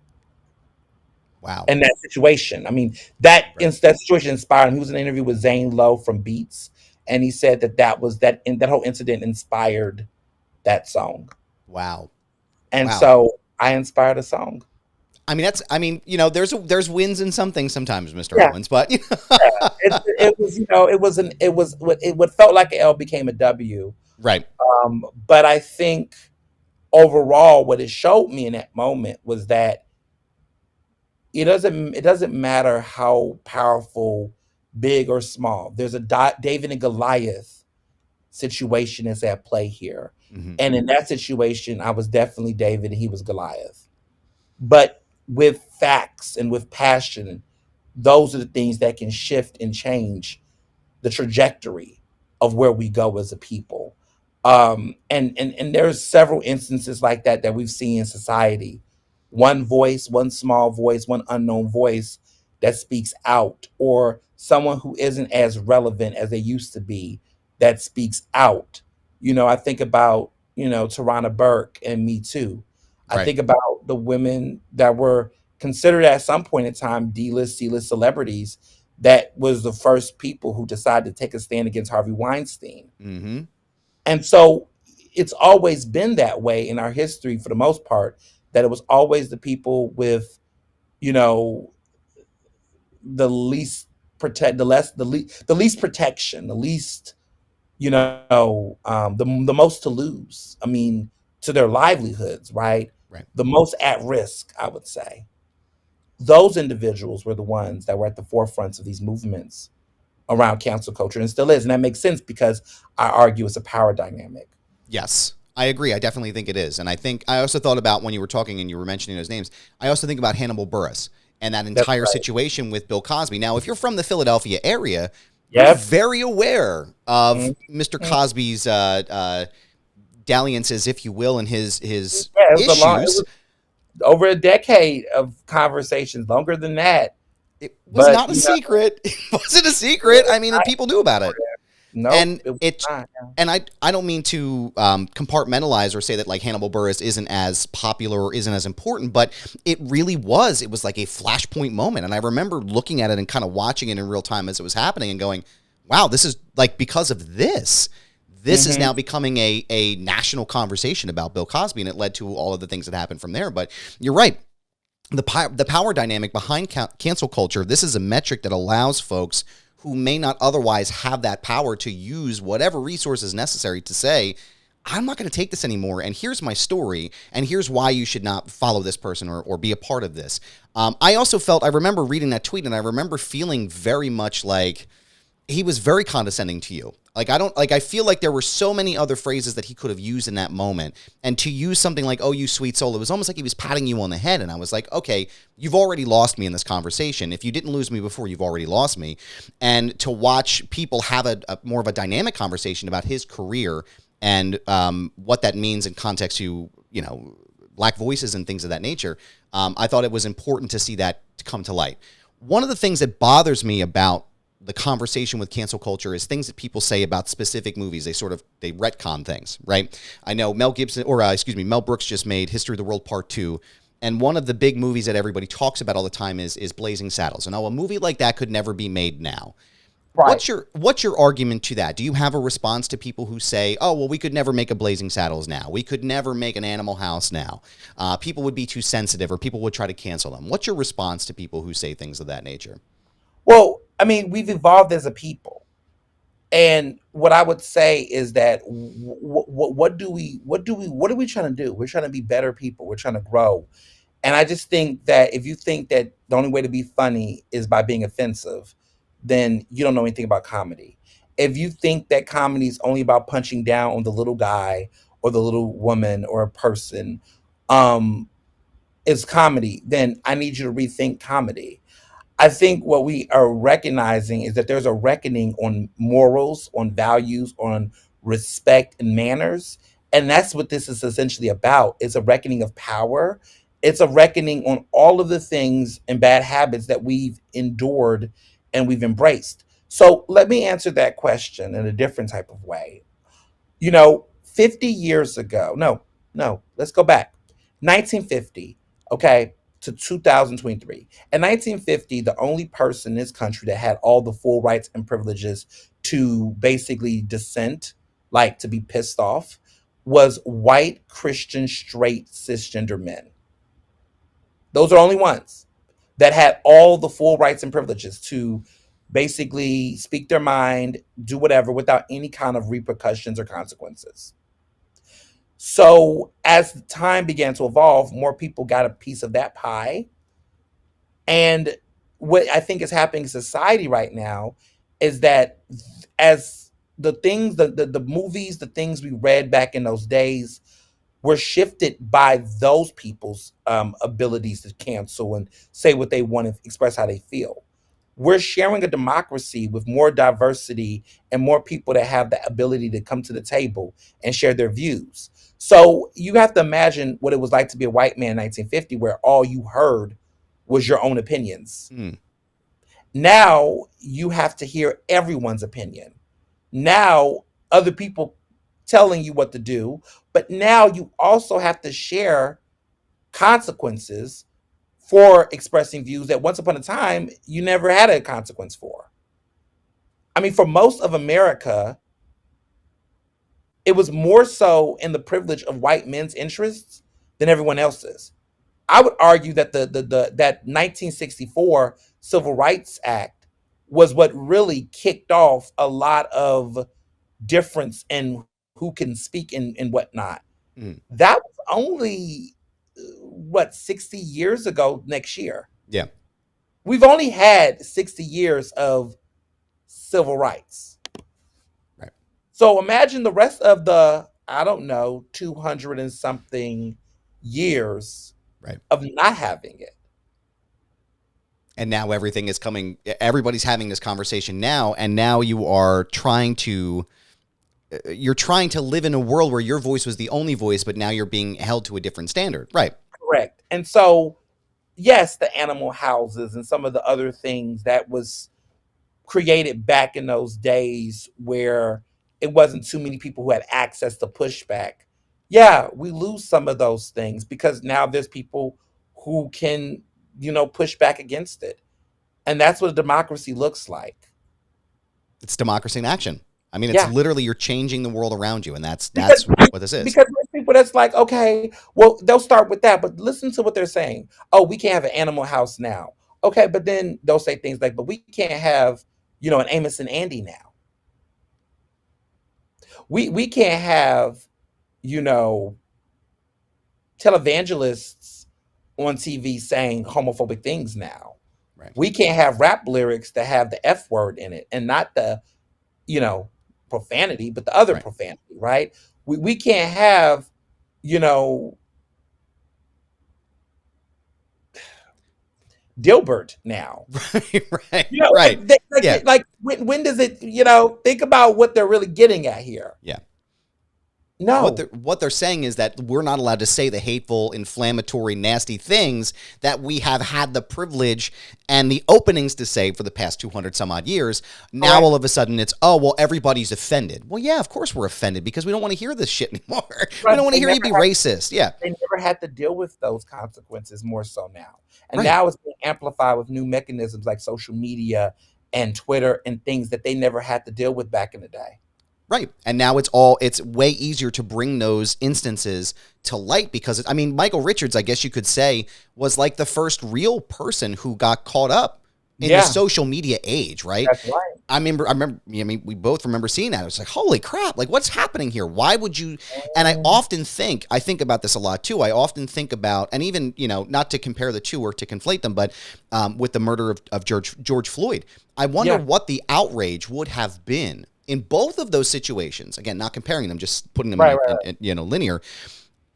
Wow. And that situation. I mean, that situation inspired him. He was in an interview with Zane Lowe from Beats, and he said that whole incident inspired that song. Wow. And so I inspired a song. I mean, there's wins in some things sometimes, Mr. Owens, but it was what felt like an L became a W. Right. But I think overall, what it showed me in that moment was that it doesn't matter how powerful, big or small. There's a David and Goliath situation is at play here. Mm-hmm. And in that situation, I was definitely David and he was Goliath. But with facts and with passion, those are the things that can shift and change the trajectory of where we go as a people. And there's several instances like that we've seen in society. One voice, one small voice, one unknown voice that speaks out, or someone who isn't as relevant as they used to be that speaks out. I think about, Tarana Burke and Me Too. I think about the women that were considered at some point in time D-list, C-list celebrities that was the first people who decided to take a stand against Harvey Weinstein. Mm-hmm. And so it's always been that way in our history for the most part, that it was always the people with, the least the least protection, the least, the most to lose. I mean, to their livelihoods, right? Right. The most at risk, I would say. Those individuals were the ones that were at the forefronts of these movements around cancel culture, and still is. And that makes sense because I argue it's a power dynamic. Yes, I agree. I definitely think it is. And I also thought about when you were talking and you were mentioning those names, I also think about Hannibal Buress and that entire situation with Bill Cosby. Now, if you're from the Philadelphia area, you're very aware of Mr. Cosby's dalliances, if you will, and his issues. It was over a decade of conversations, longer than that. It was not a secret. It wasn't a secret. I mean, and people knew about it. No, and it not, and I don't mean to compartmentalize or say that like Hannibal Buress isn't as popular or isn't as important, but it really was. It was like a flashpoint moment, and I remember looking at it and kind of watching it in real time as it was happening and going, "Wow, this is like because of this." This is now becoming a national conversation about Bill Cosby, and it led to all of the things that happened from there. But you're right. The power dynamic behind cancel culture, this is a metric that allows folks who may not otherwise have that power to use whatever resources necessary to say, I'm not going to take this anymore, and here's my story, and here's why you should not follow this person or be a part of this. I remember reading that tweet, and I remember feeling very much like, he was very condescending to you. Like, I don't like, I feel like there were so many other phrases that he could have used in that moment. And to use something like, oh, you sweet soul, it was almost like he was patting you on the head. And I was like, okay, you've already lost me in this conversation. If you didn't lose me before, you've already lost me. And to watch people have a more of a dynamic conversation about his career and what that means in context to, black voices and things of that nature, I thought it was important to see that come to light. One of the things that bothers me about the conversation with cancel culture is things that people say about specific movies. They retcon things, right? I know Mel Brooks just made History of the World Part 2. And one of the big movies that everybody talks about all the time is Blazing Saddles. And a movie like that could never be made now. Right. What's your argument to that? Do you have a response to people who say, oh, well, we could never make a Blazing Saddles now. We could never make an Animal House now. People would be too sensitive, or people would try to cancel them. What's your response to people who say things of that nature? Well, I mean, we've evolved as a people, and what I would say is that what are we trying to do? We're trying to be better people. We're trying to grow, and I just think that if you think that the only way to be funny is by being offensive, then you don't know anything about comedy. If you think that comedy is only about punching down on the little guy or the little woman or a person, um, is comedy, then I need you to rethink comedy. I think what we are recognizing is that there's a reckoning on morals, on values, on respect and manners. And that's what this is essentially about. It's a reckoning of power. It's a reckoning on all of the things and bad habits that we've endured and we've embraced. So let me answer that question in a different type of way. 50 years ago, no, let's go back. 1950, okay, to 2023. In 1950, the only person in this country that had all the full rights and privileges to basically dissent, like to be pissed off, was white, Christian, straight, cisgender men. Those are the only ones that had all the full rights and privileges to basically speak their mind, do whatever without any kind of repercussions or consequences. So as time began to evolve, more people got a piece of that pie. And what I think is happening in society right now is that as the things, the movies, the things we read back in those days were shifted by those people's abilities to cancel and say what they want and express how they feel. We're sharing a democracy with more diversity and more people that have the ability to come to the table and share their views. So you have to imagine what it was like to be a white man in 1950, where all you heard was your own opinions. Mm. Now you have to hear everyone's opinion. Now other people telling you what to do, but now you also have to share consequences for expressing views that once upon a time you never had a consequence for. I mean, for most of America, it was more so in the privilege of white men's interests than everyone else's. I would argue that that 1964 Civil Rights Act was what really kicked off a lot of difference in who can speak and whatnot. Mm. That was only what 60 years ago next year. Yeah. We've only had 60 years of civil rights. Right. So imagine the rest of the, I don't know, 200 and something years Right. of not having it. And now everything is coming, everybody's having this conversation now, and now you're trying to live in a world where your voice was the only voice, but now you're being held to a different standard. Right. Correct. And so, yes, the animal houses and some of the other things that was created back in those days where it wasn't too many people who had access to pushback. Yeah, we lose some of those things because now there's people who can, push back against it. And that's what a democracy looks like. It's democracy in action. I mean, it's Yeah. literally you're changing the world around you, and that's Because what this is. because there's people that's like, okay, well, they'll start with that, but listen to what they're saying. Oh, we can't have an animal house now. Okay, but then they'll say things like, but we can't have, an Amos and Andy now. We can't have, you know, televangelists on TV saying homophobic things now. Right. We can't have rap lyrics that have the F word in it, and not the, profanity, but the other Right. profanity, right? We can't have, Dilbert now. Right. Right. Yeah. Like when does it, think about what they're really getting at here. Yeah. No. What they're saying is that we're not allowed to say the hateful, inflammatory, nasty things that we have had the privilege and the openings to say for the past 200 some odd years. Now all of a sudden it's, oh, well, everybody's offended. Well, yeah, of course we're offended because we don't want to hear this shit anymore. Right. We don't want to hear you be racist. Yeah. They never had to deal with those consequences more so now. And now it's being amplified with new mechanisms like social media and Twitter and things that they never had to deal with back in the day. Right. And now it's way easier to bring those instances to light because, Michael Richards, I guess you could say, was like the first real person who got caught up in the social media age, right? That's right. I remember, we both remember seeing that. It was like, holy crap, like what's happening here? Why would you? And I think about this a lot too. I often think about, and even, not to compare the two or to conflate them, but with the murder of George Floyd, I wonder what the outrage would have been in both of those situations. Again, not comparing them, just putting them in linear.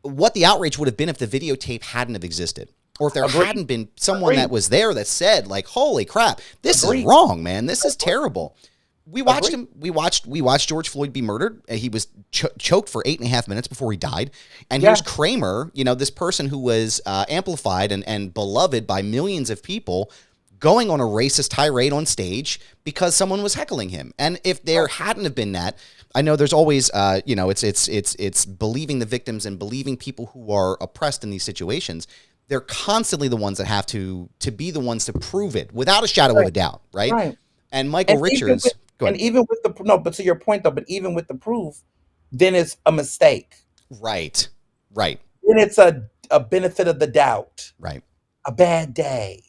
What the outrage would have been if the videotape hadn't have existed, or if there hadn't been someone that was there that said, like, "Holy crap, this is wrong, man. This is terrible." We watched him. We watched George Floyd be murdered. He was choked for 8.5 minutes before he died. And here's Kramer, this person who was amplified and beloved by millions of people, going on a racist tirade on stage because someone was heckling him. And if there hadn't have been that, I know there's always, it's believing the victims and believing people who are oppressed in these situations. They're constantly the ones that have to be the ones to prove it without a shadow of a doubt, right? And Michael Richards, but to your point though, but even with the proof, then it's a mistake. Right. Then it's a benefit of the doubt. Right. A bad day.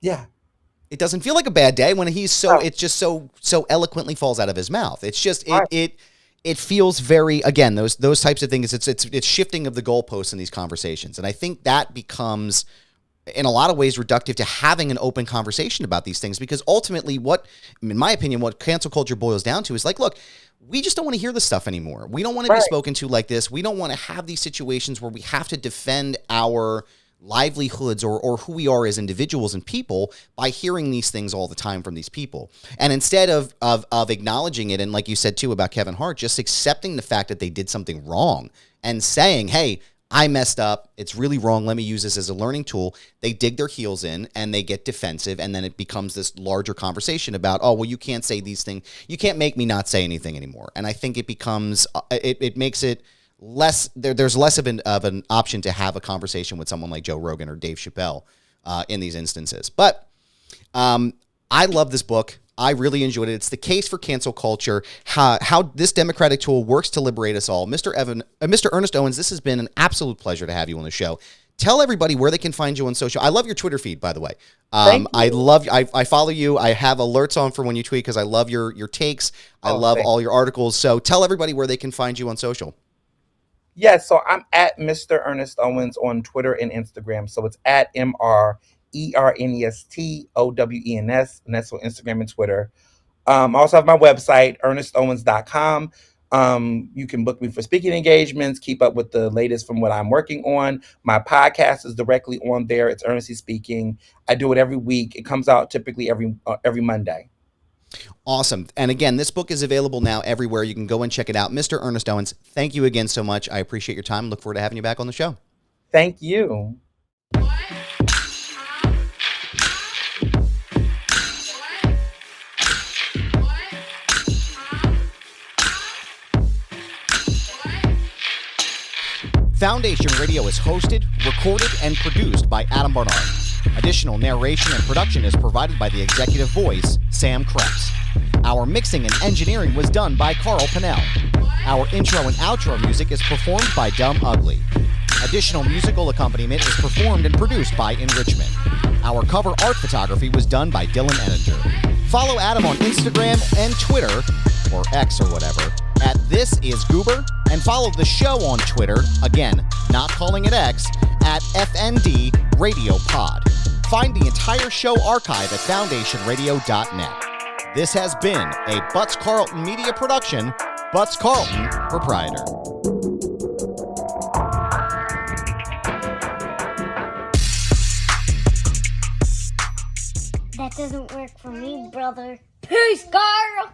Yeah. It doesn't feel like a bad day when he's it just so eloquently falls out of his mouth. It's just, it feels very, again, those types of things. It's shifting of the goalposts in these conversations. And I think that becomes, in a lot of ways, reductive to having an open conversation about these things, because ultimately in my opinion, what cancel culture boils down to is like, look, we just don't want to hear this stuff anymore. We don't want to be spoken to like this. We don't want to have these situations where we have to defend our livelihoods or who we are as individuals and people by hearing these things all the time from these people. And instead of acknowledging it, and like you said too about Kevin Hart, just accepting the fact that they did something wrong and saying, hey, I messed up. It's really wrong. Let me use this as a learning tool. They dig their heels in and they get defensive. And then it becomes this larger conversation about, oh, well, you can't say these things. You can't make me not say anything anymore. And I think it becomes, it makes it less, there's less of an option to have a conversation with someone like Joe Rogan or Dave Chappelle in these instances. But I love this book. I really enjoyed it. It's the case for cancel culture, how this democratic tool works to liberate us all. Mr. Ernest Owens, this has been an absolute pleasure to have you on the show. Tell everybody where they can find you on social. I love your Twitter feed, by the way. I follow you. I have alerts on for when you tweet because I love your takes. I love all your articles. So tell everybody where they can find you on social. Yeah, so I'm at Mr. Ernest Owens on Twitter and Instagram. So it's at MrErnestOwens, and that's on Instagram and Twitter. I also have my website, ernestowens.com. You can book me for speaking engagements, keep up with the latest from what I'm working on. My podcast is directly on there. It's Earnesty Speaking. I do it every week. It comes out typically every Monday. Awesome. And again, this book is available now everywhere. You can go and check it out. Mr. Ernest Owens, thank you again so much. I appreciate your time. Look forward to having you back on the show. Thank you. Foundation Radio is hosted, recorded, and produced by Adam Barnard. Additional narration and production is provided by the executive voice, Sam Krepps. Our mixing and engineering was done by Pannell. Our intro and outro music is performed by Dumb Ugly. Additional musical accompaniment is performed and produced by Enrichment. Our cover art photography was done by Dylan Ettinger. Follow Adam on Instagram and Twitter, or X or whatever, at This Is Goober, and follow the show on Twitter, again, not calling it X, at FND Radio Pod. find the entire show archive at foundationradio.net. This has been a Butts Carlton Media production, Butts Carlton, proprietor. That doesn't work for me, brother. Peace, Carl!